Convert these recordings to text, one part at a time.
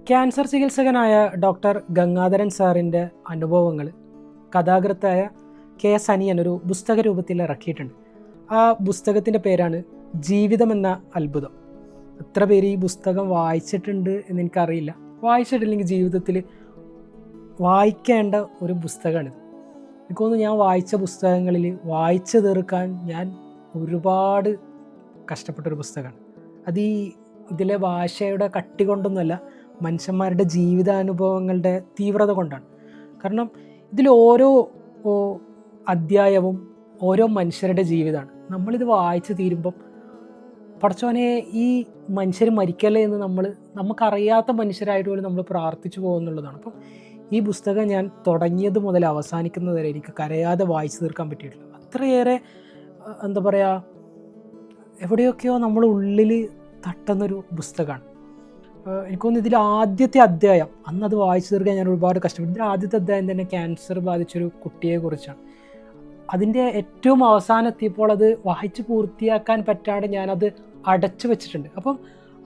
Cancer ചികിത്സകനായ doctor Gangadharan സാറിൻ്റെ അനുഭവങ്ങൾ കഥാകൃത്തായ KS അനിയൻ ഒരു പുസ്തക രൂപത്തിൽ ഇറക്കിയിട്ടുണ്ട്. ആ പുസ്തകത്തിൻ്റെ പേരാണ് ജീവിതം എന്ന അത്ഭുതം. എത്ര പേര് ഈ പുസ്തകം വായിച്ചിട്ടുണ്ട് എന്ന് എനിക്കറിയില്ല. വായിച്ചിട്ടില്ലെങ്കിൽ ജീവിതത്തിൽ വായിക്കേണ്ട ഒരു പുസ്തകമാണിത്. എനിക്ക് തോന്നുന്നു ഞാൻ വായിച്ച പുസ്തകങ്ങളിൽ വായിച്ചു തീർക്കാൻ ഞാൻ ഒരുപാട് കഷ്ടപ്പെട്ടൊരു പുസ്തകമാണ്. അത് ഇതിലെ ഭാഷയുടെ കട്ടി കൊണ്ടൊന്നുമല്ല, മനുഷ്യന്മാരുടെ ജീവിതാനുഭവങ്ങളുടെ തീവ്രത കൊണ്ടാണ്. കാരണം ഇതിൽ ഓരോ അധ്യായവും ഓരോ മനുഷ്യരുടെ ജീവിതമാണ്. നമ്മളിത് വായിച്ച് തീരുമ്പം പടച്ചോനെ ഈ മനുഷ്യർ മരിക്കല്ലേ എന്ന് നമുക്കറിയാത്ത മനുഷ്യരായിട്ട് പോലും നമ്മൾ പ്രാർത്ഥിച്ചു പോകുന്നുള്ളതാണ്. അപ്പം ഈ പുസ്തകം ഞാൻ തുടങ്ങിയത് മുതൽ അവസാനിക്കുന്നത് വരെ എനിക്ക് കരയാതെ വായിച്ചു തീർക്കാൻ പറ്റിയിട്ടില്ല. അത്രയേറെ എന്താ പറയുക, എവിടെയൊക്കെയോ നമ്മൾ ഉള്ളിൽ തട്ടുന്നൊരു പുസ്തകമാണ്. എനിക്കൊന്ന് ഇതിൽ ആദ്യത്തെ അധ്യായം, അന്നത് വായിച്ചു തീർക്കാൻ ഞാൻ ഒരുപാട് കഷ്ടപ്പെട്ടു. ഇതിൽ ആദ്യത്തെ അധ്യായം തന്നെ ക്യാൻസർ ബാധിച്ചൊരു കുട്ടിയെക്കുറിച്ചാണ്. അതിൻ്റെ ഏറ്റവും അവസാനം എത്തിയപ്പോൾ അത് വായിച്ച് പൂർത്തിയാക്കാൻ പറ്റാതെ ഞാനത് അടച്ചു വെച്ചിട്ടുണ്ട്. അപ്പം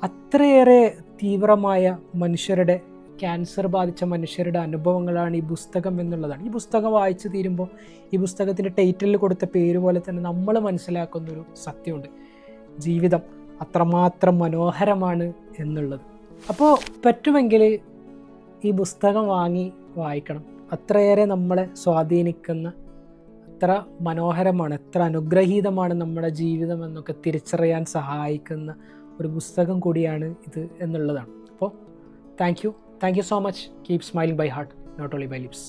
അത്രയേറെ തീവ്രമായ മനുഷ്യരുടെ, ക്യാൻസർ ബാധിച്ച മനുഷ്യരുടെ അനുഭവങ്ങളാണ് ഈ പുസ്തകം എന്നുള്ളതാണ്. ഈ പുസ്തകം വായിച്ചു തീരുമ്പോൾ ഈ പുസ്തകത്തിൻ്റെ ടൈറ്റിലിൽ കൊടുത്ത പേര് പോലെ തന്നെ നമ്മൾ മനസ്സിലാക്കുന്നൊരു സത്യമുണ്ട്: ജീവിതം അത്രമാത്രം മനോഹരമാണ് എന്നുള്ളത്. അപ്പോൾ പറ്റുമെങ്കിൽ ഈ പുസ്തകം വാങ്ങി വായിക്കണം. അത്രയേറെ നമ്മളെ സ്വാധീനിക്കുന്ന, എത്ര മനോഹരമാണ്, എത്ര അനുഗ്രഹീതമാണ് നമ്മുടെ ജീവിതം എന്നൊക്കെ തിരിച്ചറിയാൻ സഹായിക്കുന്ന ഒരു പുസ്തകം കൂടിയാണ് ഇത് എന്നുള്ളതാണ്. അപ്പോൾ thank you so much. Keep smiling by heart, not only by lips.